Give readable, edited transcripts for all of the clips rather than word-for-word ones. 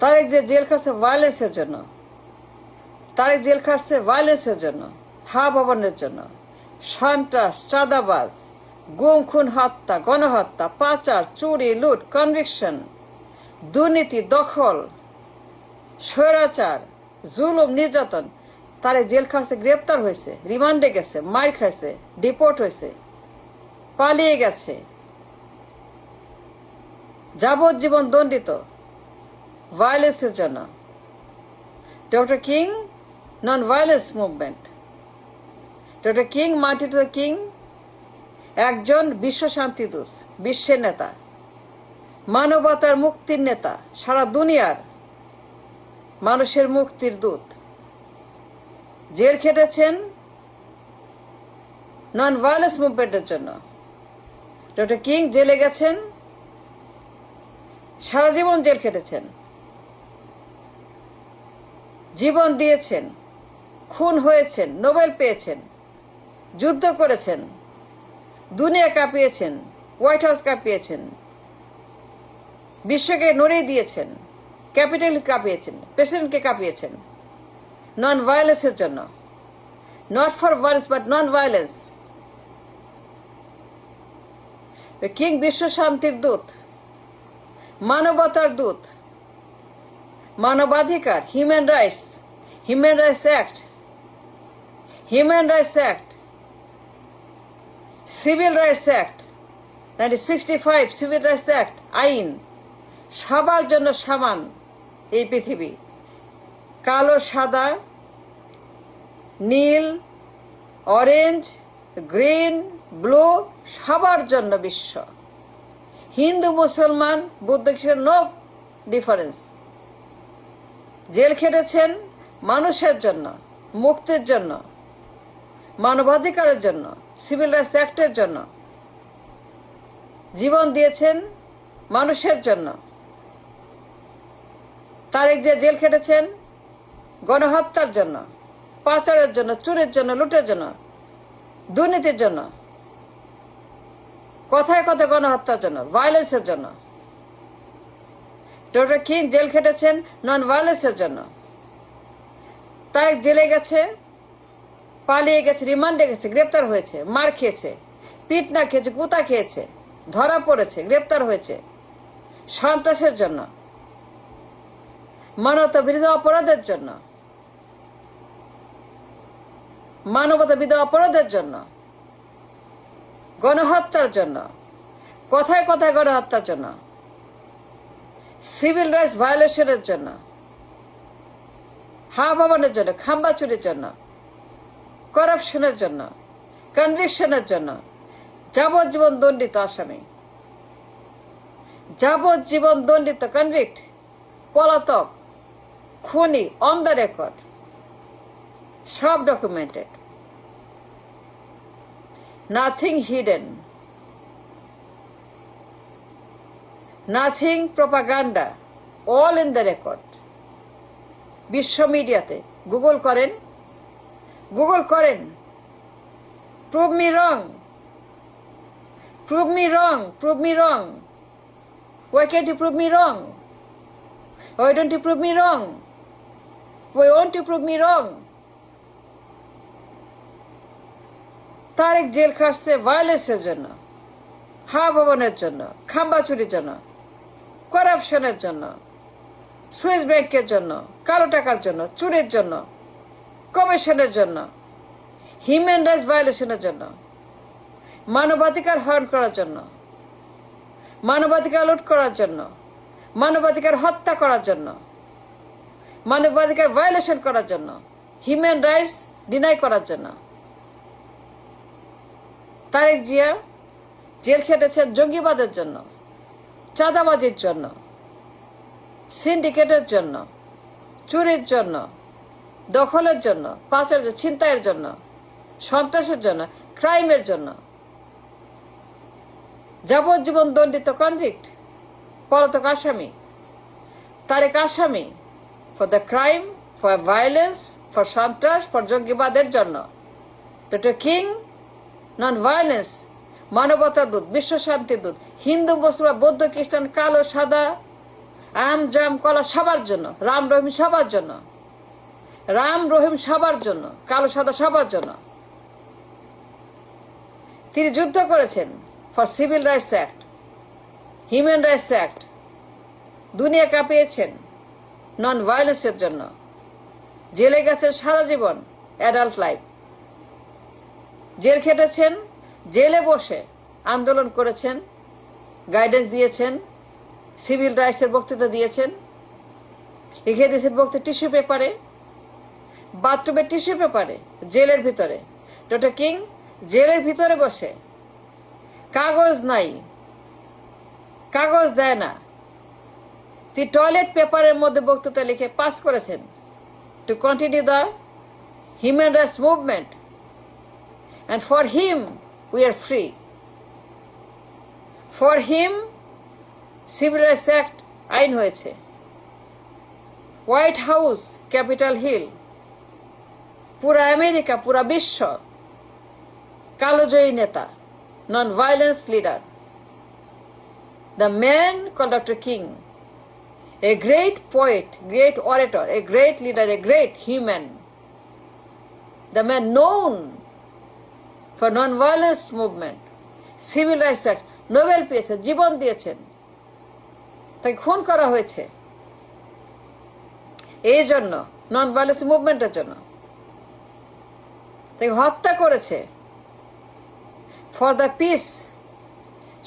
তারেক যে জেল খাটছে ভায়োলেন্সের জন্য, তারেক জেল খাটছে ভায়োলেন্সের জন্য, ভবনের জন্য, সন্ত্রাস, চাঁদাবাজ, গুম খুন হত্যা, গণহত্যা, পাচার, চুরি, লুট, কনভিকশন, দুর্নীতি, দখল, স্বৈরাচার, জুলুম, নির্যাতন। তারেক জেল খাটছে, গ্রেপ্তার হয়েছে, রিমান্ডে গেছে, মার খাইছে, ডিপোর্ট হয়েছে, পালিয়ে গেছে, যাবজ্জীবন দণ্ডিত ভায়োলেন্সের জন্য। Doctor king non violence movement, doctor king, Martin Luther king একজন বিশ্ব শান্তিদূত, বিশ্বের নেতা, মানবতার মুক্তির নেতা, সারা দুনিয়ার মানুষের মুক্তির দূত। জেল খেটেছেন নন ভায়োলেন্স মুভমেন্টের জন্য। ডক্টর কিং জেলে গেছেন, সারা জীবন জেল খেটেছেন, জীবন দিয়েছেন, খুন হয়েছেন, নোবেল পেয়েছেন, যুদ্ধ করেছেন, দুনিয়া কাঁপিয়েছেন, হোয়াইট হাউস কাঁপিয়েছেন, বিশ্বকে নড়িয়ে দিয়েছেন, ক্যাপিটাল কাঁপিয়েছেন, প্রেসিডেন্টকে কাঁপিয়েছেন নন ভায়োলেন্সের জন্য। Not for violence but non violence. King বিশ্ব শান্তির দূত, মানবতার দূত, মানবাধিকার, human rights, human rights act, human rights act, civil rights act 1965, civil rights act, আইন সবার জন্য সমান। এই পৃথিবী কালো, সাদা, নীল, অরেঞ্জ, গ্রিন, ব্লু, সবার জন্য বিশ্ব। হিন্দু, মুসলমান, বুদ্ধ, খ্রিস্টান, নো ডিফারেন্স। জেল খেটেছেন মানুষের জন্য, মুক্তির জন্য, মানবাধিকারের জন্য, সিভিল রাইটস অ্যাক্টের জন্য। জীবন দিয়েছেন মানুষের জন্য। তারেক যে জেল খেটেছেন গণহত্যার জন্য, পাচারের জন্য, চুরির জন্য, লুটের জন্য, দুর্নীতির জন্য, কথায় কথায় গণহত্যার জন্য, ভায়োলেন্সের জন্য। ডক্টর কিং জেল খেটেছেন নন ভায়োলেন্সের জন্য। তারেক জেলে গেছে, পালিয়ে গেছে, রিমান্ডে গেছে, গ্রেপ্তার হয়েছে, মার খেয়েছে, পিট না খেয়েছে, কুতা খেয়েছে, ধরা পড়েছে, গ্রেপ্তার হয়েছে সন্ত্রাসের জন্য, মানবতা বিরোধী অপরাধের জন্য, মানবতা বিরোধী অপরাধের জন্য, গণহত্যার জন্য, কথায় কথায় গণহত্যার জন্য, সিভিল রাইটস ভায়োলেশনের জন্য, ভবনের জন্য, খাম্বা চুরির জন্য, করাপশনের জন্য, কনভিকশনের জন্য, যাবজ্জীবন দণ্ডিত আসামি, যাবজ্জীবন দণ্ডিত, কনভিক্ট, পলাতক, খুনি, অন দ্য রেকর্ড, সব documented, nothing hidden, nothing propaganda, all in the record. বিশ্ব মিডিয়াতে গুগল করেন, গুগল করেন, prove me wrong, prove me wrong, prove me wrong. Why can't you prove me wrong? Why don't you prove me wrong? Why won't you prove me wrong? Tarek jail খাটছে ভায়োলেন্সের জন্য, ভবনের জন্য, খাম্বা চুরির জন্য, করাপশনের জন্য, সুইস ব্যাংকের জন্য, কালো টাকার জন্য, চুরির জন্য, কমিশনের জন্য, হিউম্যান রাইটস ভায়োলেশনের জন্য, মানবাধিকার হরণ করার জন্য, মানবাধিকার লুট করার জন্য, মানবাধিকার হত্যা করার জন্য, মানবাধিকার ভায়োলেশন করার জন্য, হিউম্যান রাইটস ডিনাই করার জন্য। তারেক জিয়া জেল খেটেছেন জঙ্গিবাদের জন্য, চাঁদাবাজির জন্য, সিন্ডিকেটের জন্য, চুরির জন্য, দখলের জন্য, পাচার, ছিনতাইয়ের জন্য, সন্ত্রাসের জন্য, ক্রাইমের জন্য। যাবজ্জীবন দণ্ডিত কনভিক্ট, পলাতক আসামি। তারেক আসামি for the crime, for violence, for সন্ত্রাস, ফর জঙ্গিবাদের জন্য। ডক্টর কিং নন ভায়োলেন্স, মানবতা দূত, বিশ্ব শান্তি দূত, হিন্দু, মুসলমান, বৌদ্ধ, খ্রিস্টান, কালো, সাদা, আম জাম কলা সবার জন্য, রাম রহিম সবার জন্য, রাম রহিম সবার জন্য, কালো সাদা সবার জন্য। তিনি যুদ্ধ করেছেন for civil rights act, human rights act, দুনিয়া কাঁপিয়েছেন নন ভায়োলেন্সের জন্য। জেলে গেছেন সারা জীবন, অ্যাডাল্ট লাইফ, জেল খেটেছেন, জেলে বসে আন্দোলন করেছেন, গাইডেন্স দিয়েছেন, সিভিল রাইটসের বক্তৃতা দিয়েছেন, লিখে দিয়েছেন বক্তৃতা টিস্যু পেপারে, বাথরুমের টিস্যু পেপারে, জেলের ভিতরে। ডক্টর কিং জেলের ভিতরে বসে, কাগজ নাই, কাগজ দেয় না, তিনি টয়লেট পেপারের মধ্যে বক্তৃতা লিখে পাস করেছেন to continue the human rights movement, and for him we are free. For him Civil Rights Act আইন হয়েছে। হোয়াইট হাউস, ক্যাপিটাল হিল, পুরা আমেরিকা, পুরা বিশ্ব কালোজয়ী নেতা, non violence leader, the man called doctor King, a great poet, great orator, a great leader, a great human, the man known for non-violence movement, civil rights act, Nobel পেয়েছেন, জীবন দিয়েছেন, তাকে খুন করা হয়েছে এই জন্য, নন ভায়োলেন্স মুভমেন্টের জন্য। তাকে হত্যা করেছে ফর দ্য পিস,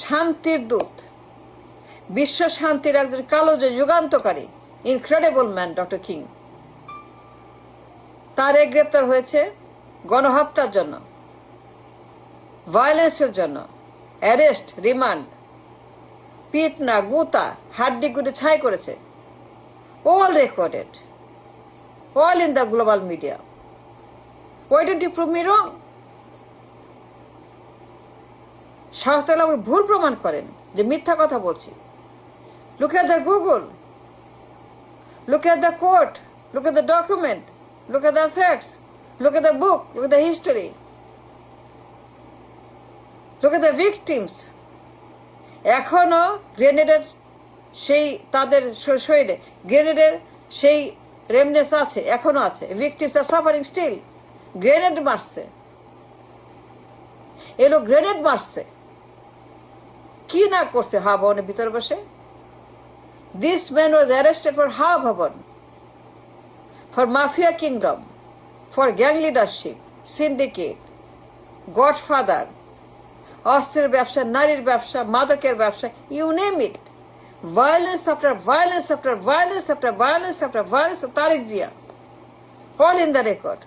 শান্তির দূত, বিশ্ব শান্তির একজন কালোজয়ী যুগান্তকারী, ইনক্রেডিবল ম্যান ডক্টর কিং। তার গ্রেপ্তার হয়েছে গণহত্যার জন্য, ভায়োলেন্সের জন্য, অ্যারেস্ট, রিমান্ড, পিটনা, গুতা, হাড্ডি গুটি ছাই করেছে, all recorded, all in the global media. Why don't you prove me wrong? শাহতাল আমাকে ভুল প্রমাণ করেন যে মিথ্যা কথা বলছি। Look at the Google, look at the court, look at the document, look at the facts, look at the book, look at the history, look at the victims. এখনো গ্রেনেডের সেই তাদের শরীরে গ্রেনেডের সেই রেমনেস আছে, এখনো আছে। Victims are suffering still. Grenade মারছে, এলো গ্রেনেড মারছে, কি না করছে হা ভবনের ভিতরে বসে। This man was arrested for হা ভবন, for mafia kingdom, for gang leadership, syndicate, godfather, অস্ত্রের ব্যবসা, নারীর ব্যবসা, মাদকের ব্যবসা, you name it. Violence after violence after violence after violence after violence. Tariq Zia, all in the record.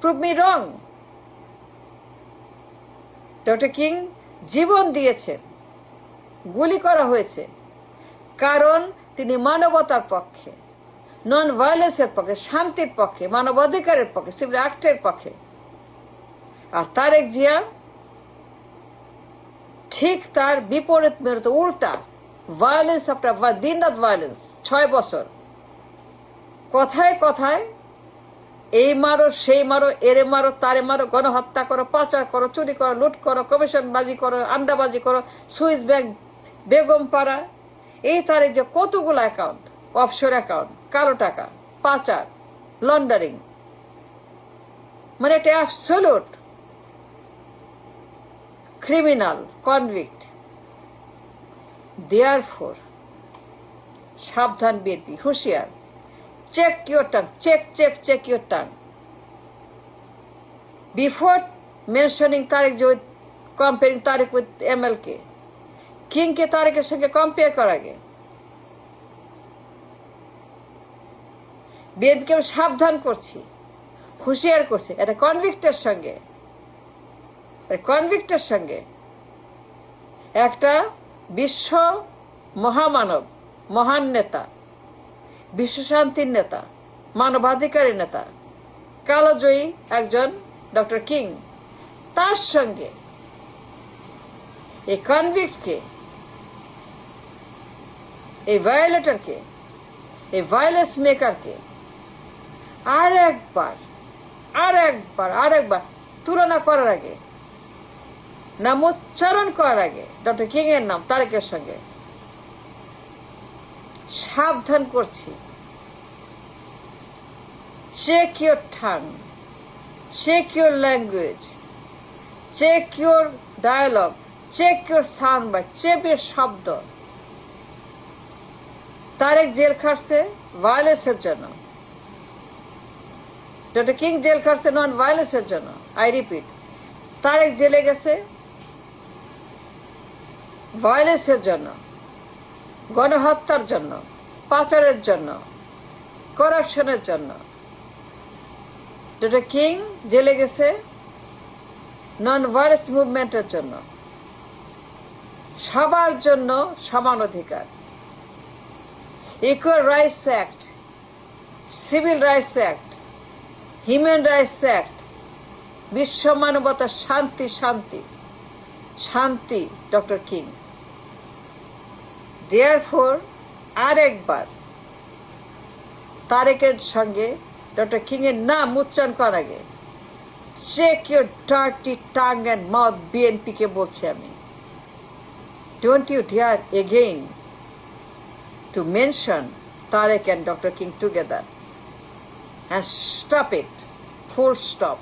Prove me wrong. Doctor king জীবন দিয়েছেন, গুলি করা হয়েছে, কারণ তিনি মানবতার পক্ষে, নন ভায়োলেন্সের পক্ষে, শান্তির পক্ষে, মানবাধিকারের পক্ষে, সিভিল অ্যাক্টের পক্ষে। আর তারেক জিয়া ঠিক তার বিপরীত মেরুতে, উল্টা, ভায়োলেন্স আফটার দিন রাত ভায়োলেন্স। 6 বছর কথায় কথায় এই মারো, সেই মারো, এরে মারো, তারে মারো, গণহত্যা করো, পাচার করো, চুরি করো, লুট করো, কমিশনবাজি করো, আন্ডাবাজি করো, সুইস ব্যাংক, বেগম পাড়া, এই তারে যে কতগুলো অ্যাকাউন্ট, অফশোর অ্যাকাউন্ট, কালো টাকা, পাচার, লন্ডারিং, মানে একটা অ্যাবসলিউট ক্রিমিনাল কনভিক্ট। Therefore, সাবধান বিএনপি, হুঁশিয়ার। Check your tongue, check your tongue before mentioning Tarek, যে কম্পেয়ারিং তারেক উইথ MLK, কিংকে তারেকের সঙ্গে কম্পেয়ার করার আগে বিএনপিকে আমি সাবধান করছি, হুঁশিয়ার করছি। এটা কনভিক্টের সঙ্গে একটা বিশ্ব মহামানব, মহান নেতা, বিশ্বশান্তির নেতা, মানবাধিকারের নেতা, কালোজয়ী একজন ডক্টর কিং, তার সঙ্গে এই কনভিক্টকে, এই ভায়োলেটরকে, এই ভায়োলেন্স মেকারকে আর একবার তুলনা করার আগে, নাম উচ্চারণ করার আগে, ডক্টর কিং এর নাম তারেকের সঙ্গে সাবধান করছি, check your tongue, check your language, check your dialogue, check your sound bite, check your শব্দ। তারেক জেল খাটছে ভায়োলেন্সের জন্য, ডক্টর কিং জেল খাটছে নন ভায়োলেন্সের জন্য। আই রিপিট, তারেক জেলে গেছে ভায়োলেন্সের জন্য, গণহত্যার জন্য, পাচারের জন্য, করাপশনের জন্য। ডক্টর কিং জেলে গেছে নন ভায়োলেন্স মুভমেন্টের জন্য। সবার জন্য সমান অধিকার, equal rights act, civil rights act, human rights act, বিশ্ব মানবতা, শান্তি শান্তি শান্তি। ডক্টর কিং দেয়ারফোর আরেকবার তারেকের সঙ্গে ডক্টর কিং এর নাম উচ্চারণ করার আগে check your dirty tongue and mouth. BNP কে বলছি আমি, don't you dare again to mention Tarek and Dr. King together, and stop it, full stop.